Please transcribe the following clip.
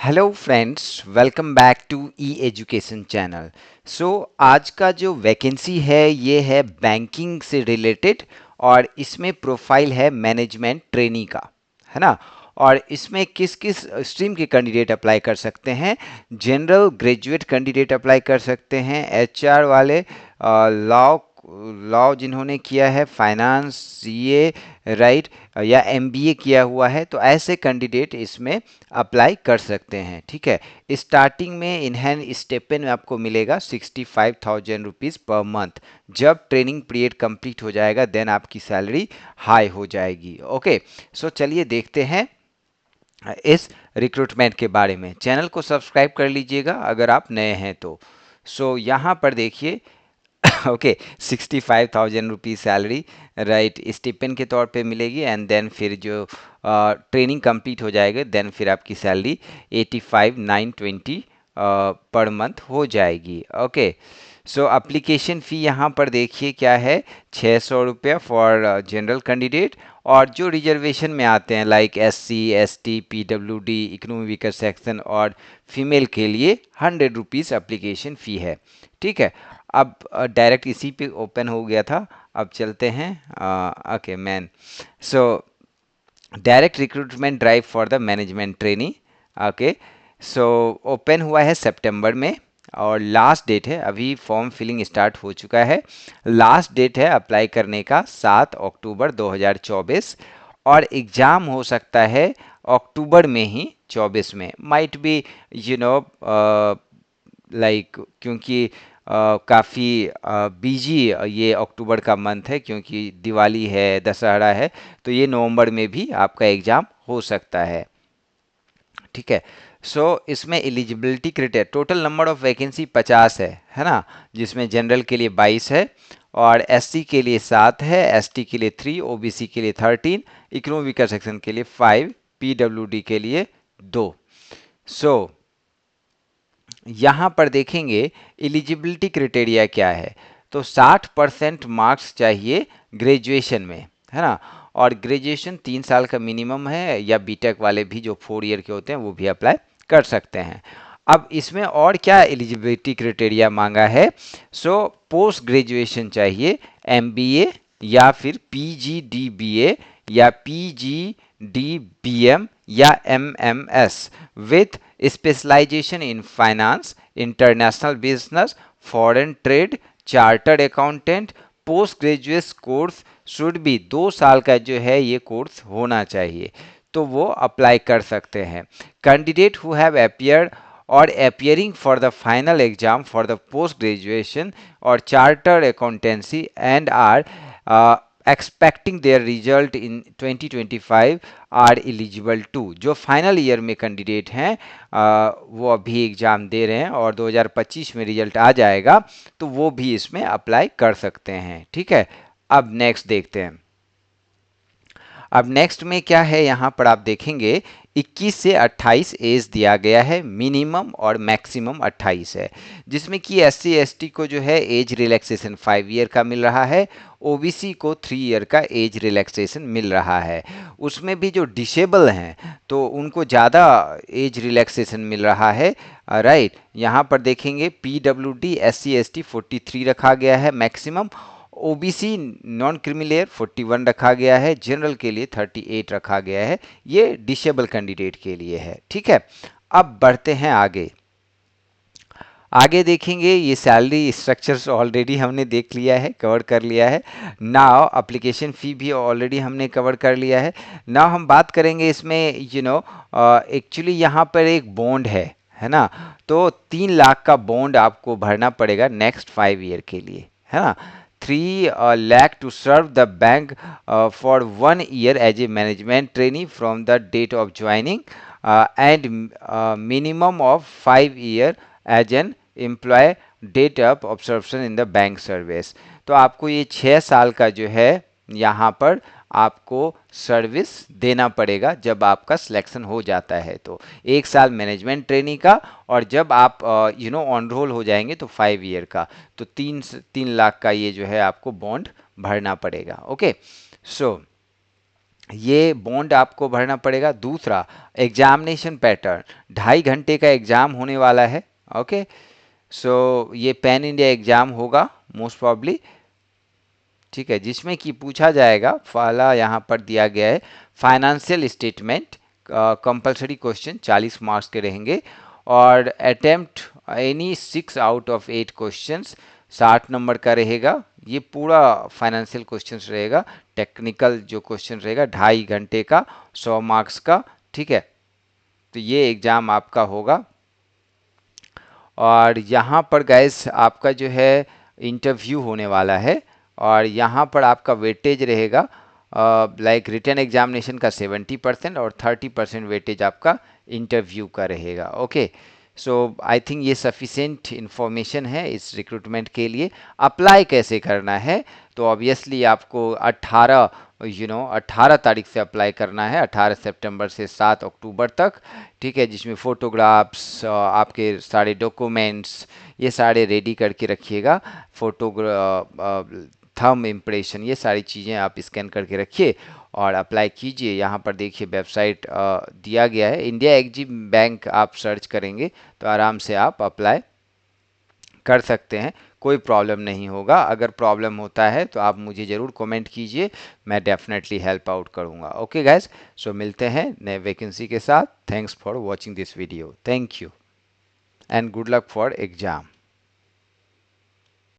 Hello friends, welcome back to E education channel. आज का जो वैकेंसी है ये है बैंकिंग से रिलेटेड और इसमें प्रोफाइल है मैनेजमेंट ट्रेनी का, है ना। और इसमें किस किस स्ट्रीम के कैंडिडेट अप्लाई कर सकते हैं? जनरल ग्रेजुएट कैंडिडेट अप्लाई कर सकते हैं, एचआर वाले, लॉ लॉ जिन्होंने किया है, फाइनेंस, सीए, राइट, या एमबीए किया हुआ है, तो ऐसे कैंडिडेट इसमें अप्लाई कर सकते हैं। ठीक है। स्टार्टिंग में इन हैंड स्टेपन में आपको मिलेगा 65,000 रुपीज़ पर मंथ। जब ट्रेनिंग पीरियड कंप्लीट हो जाएगा देन आपकी सैलरी हाई हो जाएगी। ओके, चलिए देखते हैं इस रिक्रूटमेंट के बारे में। चैनल को सब्सक्राइब कर लीजिएगा अगर आप नए हैं तो। यहाँ पर देखिए okay, 65,000 rupees salary, right, stipend के तौर पे मिलेगी। एंड देन फिर जो ट्रेनिंग कंप्लीट हो जाएगा देन फिर आपकी सैलरी 85,920 पर मंथ हो जाएगी। ओके, अप्लीकेशन फ़ी यहाँ पर देखिए क्या है, 600 रुपया फॉर जनरल कैंडिडेट। और जो रिजर्वेशन में आते हैं like SC, ST, PWD, economy weaker section और फीमेल के लिए 100 रुपीज़ अप्लीकेशन फ़ी है। ठीक है। अब डायरेक्ट इसी पे ओपन हो गया था। अब चलते हैं okay man. So direct recruitment drive for the management trainee. Okay, open हुआ है सितंबर में और लास्ट डेट है, अभी फॉर्म फिलिंग स्टार्ट हो चुका है। लास्ट डेट है अप्लाई करने का 7 अक्टूबर 2024 और एग्ज़ाम हो सकता है अक्टूबर में ही, 24 में, might be you know like, क्योंकि काफ़ी बिजी ये अक्टूबर का मंथ है, क्योंकि दिवाली है, दशहरा है, तो ये नवंबर में भी आपका एग्ज़ाम हो सकता है। ठीक है। इसमें eligibility criteria, total number of vacancy 50 है ना, जिसमें जनरल के लिए 22 है और एससी के लिए 7 है, एसटी के लिए 3, ओबीसी के लिए 13, इकोनॉमिक वीकर सेक्शन के लिए 5, पीडब्ल्यूडी के लिए 2। यहाँ पर देखेंगे एलिजिबिलिटी क्राइटेरिया क्या है, तो 60% मार्क्स चाहिए ग्रेजुएशन में, है ना। और ग्रेजुएशन 3 साल का मिनिमम है, या बीटेक वाले भी जो 4 ईयर के होते हैं वो भी अप्लाई कर सकते हैं। अब इसमें और क्या एलिजिबिलिटी क्राइटेरिया मांगा है? पोस्ट ग्रेजुएशन चाहिए, एमबीए या फिर पीजीडीबीए या पीजीडीबीएम या MMS with specialisation in finance, international business, foreign trade, chartered accountant. Post graduate course should be 2 साल का जो है ये कोर्स होना चाहिए, तो वो अप्लाई कर सकते हैं। कैंडिडेट हु हैव अपियर और appearing for the final exam for the post graduation or chartered accountancy and are expecting their result in 2025 are eligible to। जो फाइनल ईयर में कैंडिडेट हैं वो अभी एग्ज़ाम दे रहे हैं और 2025 में रिजल्ट आ जाएगा, तो वो भी इसमें अप्लाई कर सकते हैं। ठीक है। अब नेक्स्ट देखते हैं। अब नेक्स्ट में क्या है, यहाँ पर आप देखेंगे 21 से 28 एज दिया गया है, मिनिमम और मैक्सिमम 28 है, जिसमें कि एससी एसटी को जो है एज रिलैक्सेशन 5 ईयर का मिल रहा है, ओबीसी को 3 ईयर का एज रिलैक्सेशन मिल रहा है। उसमें भी जो डिसेबल हैं तो उनको ज़्यादा एज रिलैक्सेशन मिल रहा है, राइट। यहाँ पर देखेंगे पीडब्ल्यूडी एससी एसटी 43 रखा गया है मैक्सिमम, ओबीसी नॉन क्रिमिलेयर 41 रखा गया है, जनरल के लिए 38 रखा गया है। ये डिसेबल कैंडिडेट के लिए है। ठीक है। अब बढ़ते हैं आगे। आगे देखेंगे ये सैलरी स्ट्रक्चर्स ऑलरेडी हमने देख लिया है, कवर कर लिया है। नाउ एप्लीकेशन फ़ी भी ऑलरेडी हमने कवर कर लिया है। नाउ हम बात करेंगे इसमें एक्चुअली यहाँ पर एक बॉन्ड है ना, तो 3 लाख का बॉन्ड आपको भरना पड़ेगा नेक्स्ट 5 ईयर के लिए, है ना। 3 lakh to serve the bank for 1 year as a management trainee from the date of joining and minimum of 5 year as an employ date of observation in the bank service. तो आपको ये 6 साल का जो है यहाँ पर आपको सर्विस देना पड़ेगा जब आपका सिलेक्शन हो जाता है, तो 1 साल मैनेजमेंट ट्रेनिंग का, और जब आप ऑन रोल हो जाएंगे तो 5 ईयर का, तो 3 लाख का ये जो है आपको बॉन्ड भरना पड़ेगा। ओके, सो ये बॉन्ड आपको भरना पड़ेगा। दूसरा, एग्जामिनेशन पैटर्न, 2.5 घंटे का एग्जाम होने वाला है। ओके, सो ये पैन इंडिया एग्जाम होगा मोस्ट प्रॉब्ली, ठीक है, जिसमें कि पूछा जाएगा, पहला यहाँ पर दिया गया है financial statement, compulsory question 40 marks के रहेंगे, और attempt any 6 out of 8 questions 60 number का रहेगा। ये पूरा फाइनेंशियल क्वेश्चंस रहेगा, टेक्निकल जो क्वेश्चन रहेगा 2.5 घंटे का, 100 मार्क्स का, ठीक है। तो ये एग्ज़ाम आपका होगा। और यहाँ पर गैस आपका जो है इंटरव्यू होने वाला है, और यहाँ पर आपका वेटेज रहेगा लाइक रिटन एग्जामिनेशन का 70% और 30% वेटेज आपका इंटरव्यू का रहेगा। ओके, सो आई थिंक ये सफिशेंट इन्फॉर्मेशन है इस रिक्रूटमेंट के लिए। अप्लाई कैसे करना है, तो ऑब्वियसली आपको 18 तारीख से अप्लाई करना है, 18 सितंबर से 7 अक्टूबर तक, ठीक है, जिसमें फ़ोटोग्राफ्स, आपके सारे डॉक्यूमेंट्स, ये सारे रेडी करके रखिएगा। थंब इम्प्रेशन, ये सारी चीज़ें आप स्कैन करके रखिए और अप्लाई कीजिए। यहाँ पर देखिए वेबसाइट दिया गया है, इंडिया एग्जिम बैंक आप सर्च करेंगे तो आराम से आप अप्लाई कर सकते हैं, कोई प्रॉब्लम नहीं होगा। अगर प्रॉब्लम होता है तो आप मुझे ज़रूर कमेंट कीजिए, मैं डेफिनेटली हेल्प आउट करूँगा। ओके गाइस, सो मिलते हैं नए वैकेंसी के साथ। Thanks for watching this video, thank you and good luck for exam.